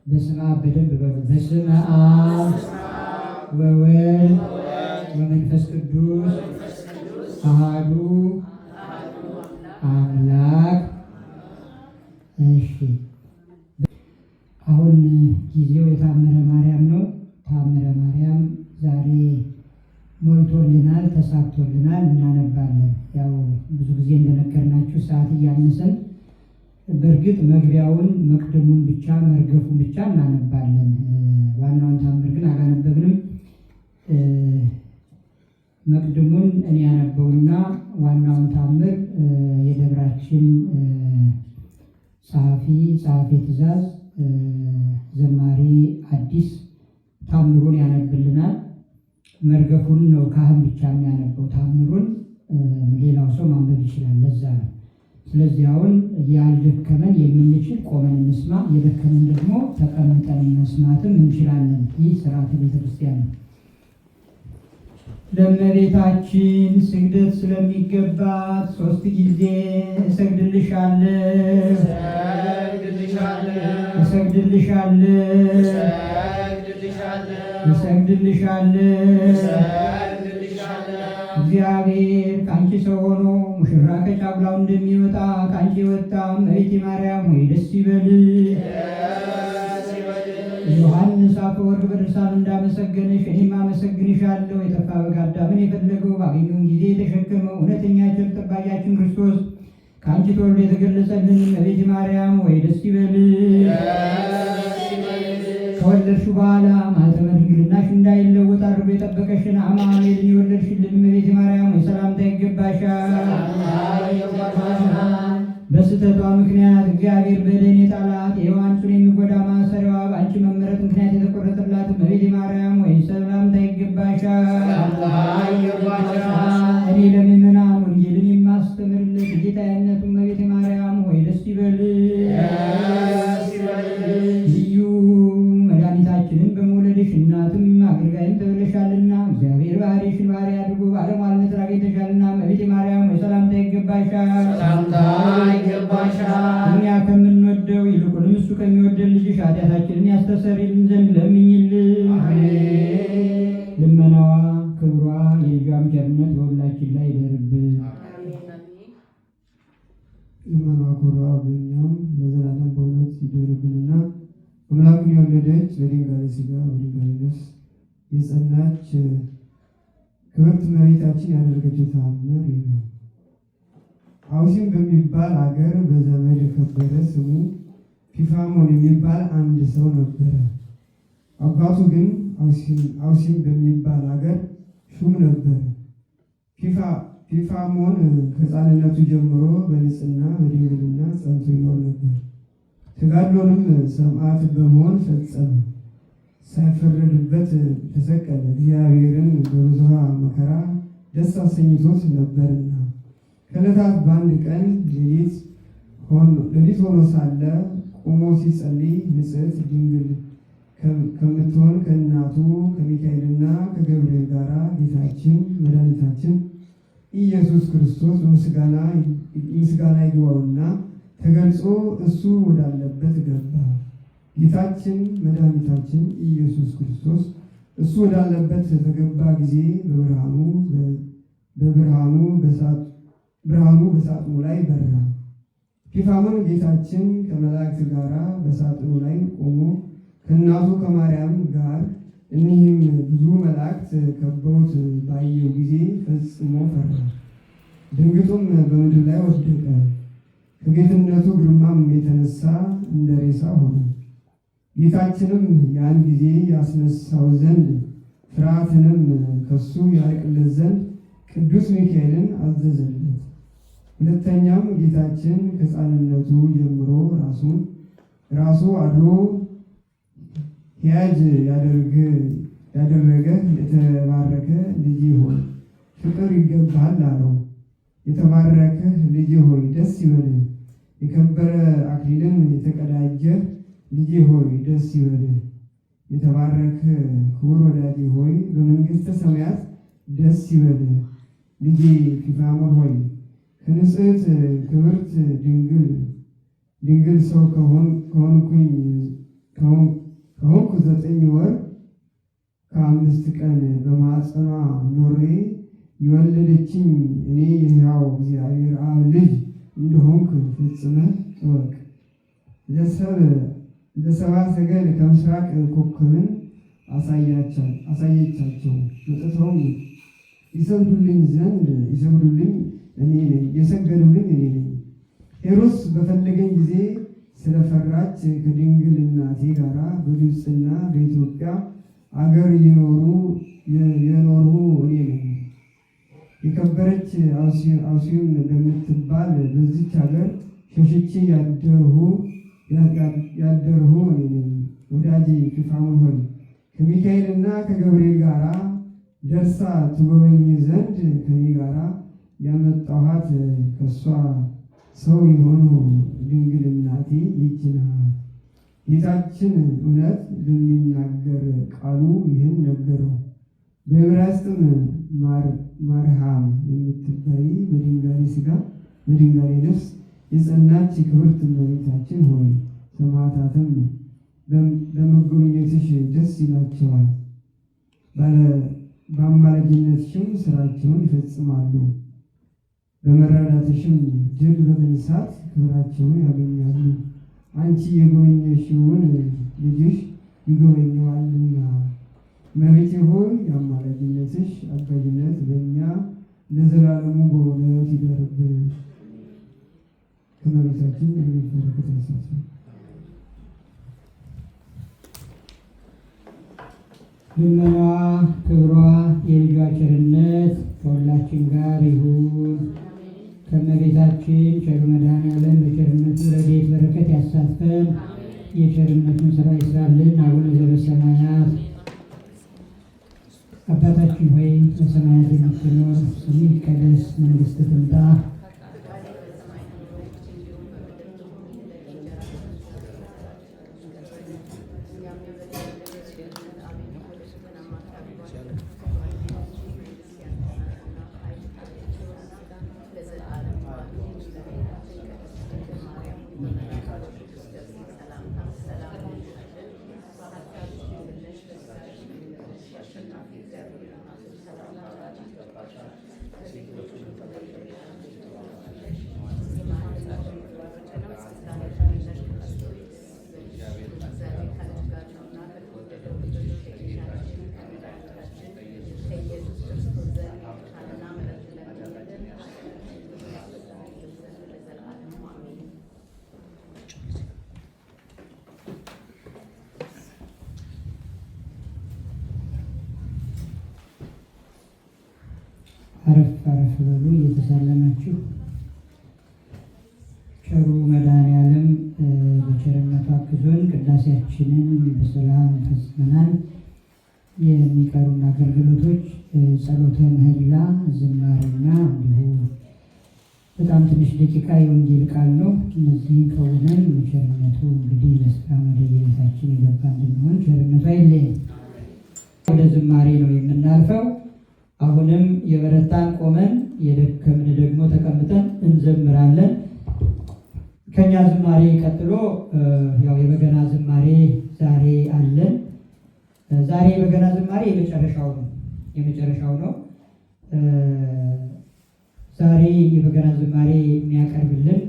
በስመ አብ በደንብ በሉ። በስመ አብ ወወልድ ወመንፈስ ቅዱስ አሐዱ አምላክ። እሺ፣ አሁን ጊዜው የታምረ ማርያም ነው። ታምረ ማርያም ዛሬ ሞልቶልናል፣ ተሳክቶልናል። እናነባለን። ያው ብዙ ጊዜ እንደነገርናችሁ ሰዓት እያነሰን በእርግጥ መግቢያውን መቅደሙን ብቻ መርገፉን ብቻ እናነባለን። ዋናውን ታምር ግን አላነበብንም። መቅደሙን እኔ ያነበውና ዋናውን ታምር የደብራችን ጸሐፊ ትእዛዝ ዘማሪ አዲስ ታምሩን ያነብልናል። መርገፉን ነው ካህን ብቻ የሚያነበው። ታምሩን ሌላው ሰው ማንበብ ይችላል። ለዛ ነው። ስለዚህ አሁን ያልደከመን የምንችል ቆመን እንስማ፣ የደከመን ደግሞ ተቀምጠን መስማትም እንችላለን። ይህ ስርዓተ ቤተክርስቲያን ነው። ለእመቤታችን ስግደት ስለሚገባት 3 ጊዜ እሰግድልሻለሁ፣ እግዚአብሔር ከአንቺ ሰው ሆኖ ሙሽራ ከጫጉላው እንደሚወጣ ከአንቺ ወጣ። እመቤቴ ማርያም ሆይ ደስ ይበልሽ። ዮሐንስ አፈወርቅ በድርሳኑ እንዳመሰገነሽ እኔም አመሰግንሻለሁ። የጠፋ በግ አዳምን የፈለገው ባገኘውን ጊዜ የተሸከመው እውነተኛ ቸር ጠባቂያችን ክርስቶስ ከአንቺ ተወልዶ የተገለጸልን እመቤቴ ማርያም ሆይ ደስ ይበልሽ። ከወለድሽው በኋላ ማኅተመ ድንግልናሽ እንዳይለወጥ አድርጎ የጠበቀሽን አማኑኤልን የወለድሽልን እመቤቴ ማርያም ሆይ ሰላምታ ይገባሻል። በስህተቷ ምክንያት እግዚአብሔር በደን የጣላት የሔዋንን የሚጎዳ ማሰሪያዋ በአንቺ መመረጥ ምክንያት የተቆረጠላት እመቤቴ ማርያም ሆይ ሰላምታ ይገባሻል። እኔ ለምእመናን ወንጌልን የማስተምርልሽ ጌታዬነቱ እመቤቴ ማርያም ሆይ ደስ ይበልሽ። ልዩ መድኃኒታችንን በመውለድሽ እናትም አገልጋይም ተብለሻልና እግዚአብሔር ባህሪሽን ባህሪ አድርጎ ባለሟልነትን አግኝተሻልና እመቤቴ ማርያም ሆይ ሰላምታ ይገባሻል። እኛ ከምንወደው ይልቁንም እሱ ከሚወደን ልጅሽ ኃጢአታችንን ያስተሰርይልን ዘንድ ለምኝልን። ልመናዋ ክብሯ የልጇም ቸርነት በሁላችን ላይ ይደርብን። ልመናዋ ክብሯ በእኛም ለዘላለም በእውነት ይደርብንና አምላክን የወለደች በድንጋሌ ሥጋ በድንጋሌ ነፍስ የጸናች ክብርት እመቤታችን ያደረገችው ተአምር ይህ ነው። አውሲም በሚባል አገር በዘመድ የከበረ ስሙ ፊፋሞን የሚባል አንድ ሰው ነበረ። አባቱ ግን አውሲም በሚባል አገር ሹም ነበር። ፊፋሞን ከሕፃንነቱ ጀምሮ በንጽሕና በድንግልና ጸንቶ ይኖር ነበር። ተጋድሎንም ሰማዕት በመሆን ፈጸመ። ሳይፈረድበት ተሰቀለ። እግዚአብሔርን በብዙ መከራ ደስ አሰኝቶት ነበርና። ከዕለታት በአንድ ቀን ሌሊት ሆኖ ሳለ ቆሞ ሲጸልይ ንጽሕት ድንግል ከምትሆን ከእናቱ ከሚካኤልና ከገብርኤል ጋር ጌታችን መድኃኒታችን ኢየሱስ ክርስቶስ ምስጋና ይግባውና ተገልጾ እሱ ወዳለበት ገባ። ጌታችን መድኃኒታችን ኢየሱስ ክርስቶስ እሱ ወዳለበት በገባ ጊዜ ብርሃኑ በሳጥኑ ላይ በራ። ፊፋሞን ጌታችን ከመላእክት ጋር በሳጥኑ ላይ ቆሞ ከእናቱ ከማርያም ጋር እኒህም ብዙ መላእክት ከበውት ባየው ጊዜ ፈጽሞ ፈራ። ድንግጡም በምድር ላይ ወደቀ። ከጌትነቱ ግርማም የተነሳ እንደ ሬሳ ሆነ። ጌታችንም ያን ጊዜ ያስነሳው ዘንድ ፍርሃትንም ከሱ ያርቅለት ዘንድ ቅዱስ ሚካኤልን አዘዘለት። ሁለተኛም ጌታችን ከሕፃንነቱ ጀምሮ ራሱ አድሮ ሕያጅ ያደረገ የተባረከ ልጄ ሆይ ፍቅር ይገባሃል አለው። የተባረክህ ልጄ ሆይ ደስ ይበልህ፣ የከበረ አክሊልን የተቀዳጀ ልጄ ሆይ ደስ ይበልህ። የተባረክህ ክቡር ወዳጄ ሆይ በመንግሥተ ሰማያት ደስ ይበልህ። ልጄ ፊፋሞን ሆይ ከንጽሕት ክብርት ድንግል ሰው ከሆንኩ 9 ወር ከ5 ቀን በማኅፀኗ ኖሬ የወለደችኝ እኔ የሕያው እግዚአብሔር አብ ልጅ እንደሆንኩ ፈጽመህ እወቅ። ለሰብአ ሰገል ከምሥራቅ ኮከብን አሳየቻቸው። መጥተውም የሰግዱልኝ የሰገዱልኝ እኔ ነኝ። ሄሮድስ በፈለገኝ ጊዜ ስለፈራች ከድንግል እናቴ ጋር በግብፅና በኢትዮጵያ አገር የኖሩ እኔ ነኝ። የከበረች አውሲም በምትባል በዚች ሀገር ሸሽቼ ያደርሁ እኔ ነኝ። ወዳጄ ኪፋሞን ሆይ ከሚካኤልና ከገብርኤል ጋር ደርሳ ትጎበኝ ዘንድ ከኔ ጋር ያመጣኋት ከእሷ ሰው የሆኑ ድንግል እናቴ ይህች ናት። ጌታችን እውነት በሚናገር ቃሉ ይህን ነገረው። በዕብራይስጥም ማርያም የምትባይ በድንጋሌ ሥጋ በድንጋሌ ነፍስ የጸናች ክብርት እመቤታችን ሆይ ሰማዕታትም በመጎብኘትሽ ደስ ይላቸዋል፣ በአማላጅነትሽም ስራቸውን ይፈጽማሉ። በመረዳትሽም ድል በመንሳት ክብራቸውን ያገኛሉ። አንቺ የጎበኘሽውን ልጅሽ ይጎበኘዋልና። እመቤቴ ሆይ የአማላጅነትሽ አጋዥነት በእኛ ለዘላለሙ በእውነት ይደርብን። ከእመቤታችን በረከት ያሳትፈን። ልመናዋ ክብሯ የልጇ ቸርነት ከሁላችን ጋር ይሁን። ከእመቤታችን ቸሩ መድኃኔዓለም በቸርነቱ ረድኤት በረከት ያሳትፈን። የቸርነቱን ስራ ይስራልን። አቡነ ዘበሰማያት አባታችን ሆይ በሰማያት የምትኖር ስምህ ይቀደስ፣ መንግሥትህ ትምጣ አረፍ አረፍ በሉ እየተሳለማችሁ። ቸሩ መድኃኔዓለም በቸርነቱ አግዞን ቅዳሴያችንን በሰላም ፈጽመናል። የሚቀሩን አገልግሎቶች ጸሎተ ምህላ፣ ዝማሬና እንዲሁ በጣም ትንሽ ደቂቃ የወንጌል ቃል ነው። እነዚህን ከሆነን በቸርነቱ እንግዲህ ለስራ ወደ የቤታችን የገባ እንድንሆን ቸርነቱ አይለየን። ወደ ዝማሬ ነው የምናልፈው። አሁንም የበረታን ቆመን የደከምን ደግሞ ተቀምጠን እንዘምራለን። ከኛ ዝማሬ ቀጥሎ ያው የበገና ዝማሬ ዛሬ አለን። ዛሬ የበገና ዝማሬ የመጨረሻው ነው። ዛሬ የበገና ዝማሬ የሚያቀርብልን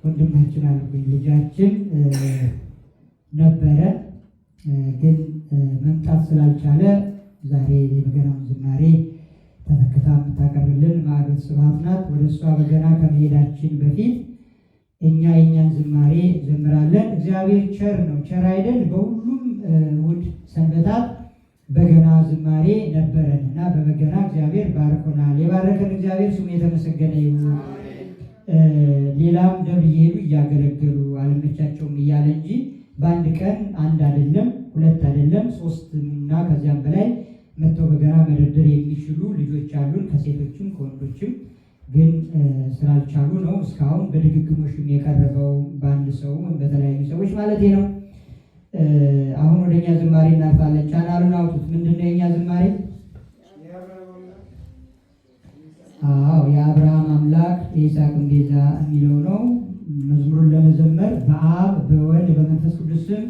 ወንድማችን አልኩኝ ልጃችን ነበረ፣ ግን መምጣት ስላልቻለ ዛሬ የበገናውን ዝማሬ ተተክታ የምታቀርብልን ማዕዶት ስብሐት ናት። ወደ እሷ በገና ከመሄዳችን በፊት እኛ የእኛን ዝማሬ እንዘምራለን። እግዚአብሔር ቸር ነው፣ ቸር አይደል? በሁሉም እሑድ ሰንበታት በገና ዝማሬ ነበረን እና በበገና እግዚአብሔር ባርኮናል። የባረከን እግዚአብሔር ስሙ የተመሰገነ ይሁን። ሌላም ደብር እየሄዱ እያገለገሉ አለመቻቸውም እያለ እንጂ በአንድ ቀን አንድ አይደለም፣ ሁለት አይደለም፣ 3 እና ከዚያም በላይ መጥተው በገና መደርደር የሚችሉ ልጆች አሉን፣ ከሴቶችም ከወንዶችም። ግን ስላልቻሉ ነው እስካሁን በድግግሞሽም የቀረበው በአንድ ሰው በተለያዩ ሰዎች ማለት ነው። አሁን ወደኛ ዝማሬ እናልፋለን። ቻናሉን አውጡት። ምንድነው የኛ ዝማሬ? የአብርሃም አምላክ የይስሐቅም ቤዛ የሚለው ነው። መዝሙሩን ለመዘመር በአብ በወልድ በመንፈስ ቅዱስ ስም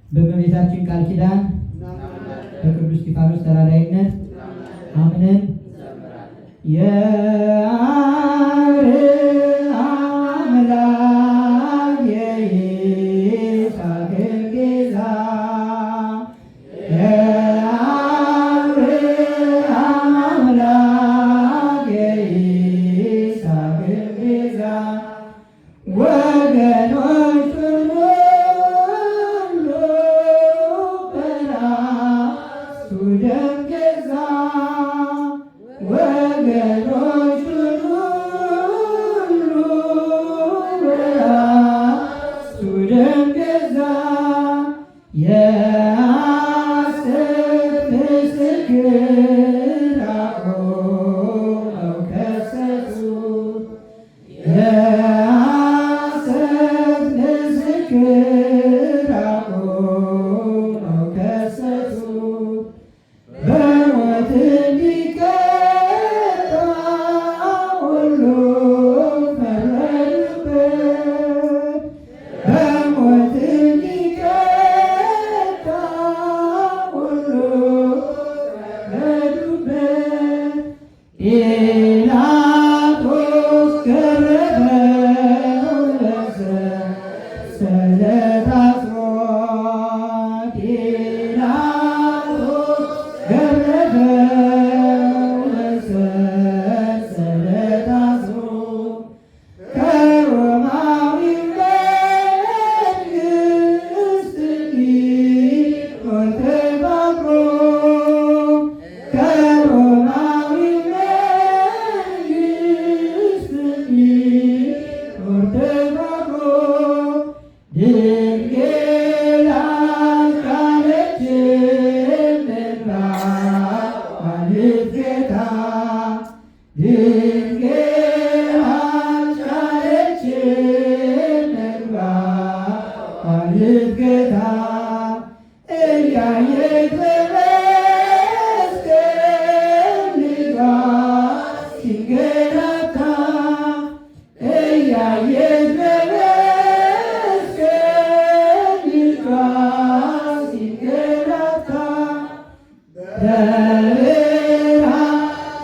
በእመቤታችን ቃል ኪዳን በቅዱስ እስጢፋኖስ ተራዳኢነት አምነን የአምላክ የይስሐቅ ጌታ የአምላክ የይስሐቅ ጌታ ወገኖች ሁሉ በራሱ ደም ገዛ ወገኖች ሁሉ በራሱ ደም ገዛ የሐሰት ምስክር አቆመው ከሰሱት የሐሰት ምስክር አቆመው ከሰሱት በሞት እንዲቀጣ ሁሉም ፈረዱበት በሞት እንዲቀጣ ሁሉም ፈረዱበት ጲላጦስ ገረፈው በሰንሰለት አስሮ ጲላጦስ ገረፈው በሰንሰለት አስሮ ከሮማዊው መንግሥት እንዲሆን ተባብሮ ከሮማዊው መንግሥት እንዲሆን ተባብሮ ድንግል አልቻለችም እንባዋን ልትገታ ድንግል አልቻለችም እንባዋን ልትገታ እያየች በመስቀል ልጇ ሲንገላታ እያየች በመስቀል ልጇ ሲንገላታ በብርሃን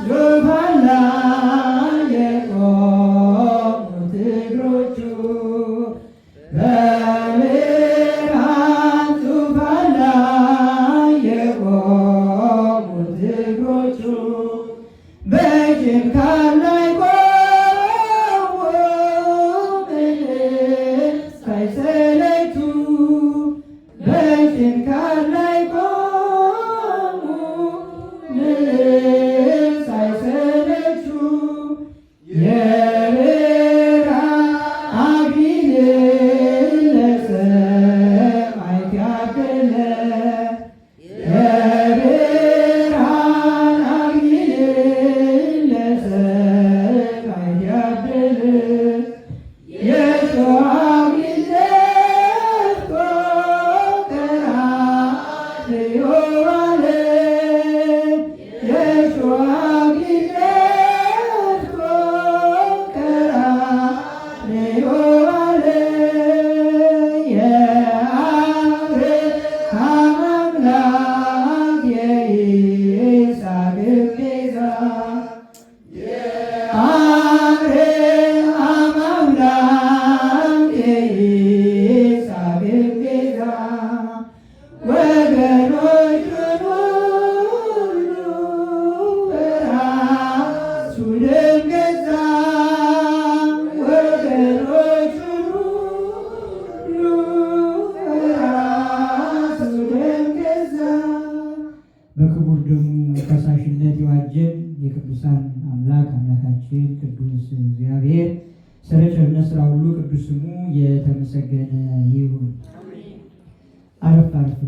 ዙፋን ላይ የቆሙት እግሮቹ በብርሃን ዙፋን ላይ የቆሙት እግሮቹ በችንካር ላይ ቆሙ ምንም ሳይሰለቹ በችንካር ላይ ቆሙ ምንም ሳይሰለቹ የብርሃን አክሊል ለሰማዕታት ያደለ የብርሃን አክሊል ለሰማዕታት ያደለ የእሾህ አክሊል ደፍቶ ቀራንዮ ዋለ የእሾህ አክሊል ደፍቶ ቀራንዮ ዋለ የአብርሃም አምላክ የይስሐቅ ቤዛ የአብርሃም አምላክ የይስሐቅ ቤዛ ወገኖቹን ሁሉ በራሱ ደም ገዛ ወገኖቹን ሁሉ በራሱ ደም ገዛ በክቡር ደሙ ፈሳሽነት የዋጀን የቅዱሳን አምላክ አምላካችን ቅዱስ እግዚአብሔር ስለ ቸርነት ስራ ሁሉ ቅዱስ ስሙ የተመሰገነ ይሁን። አረፍ አረፍ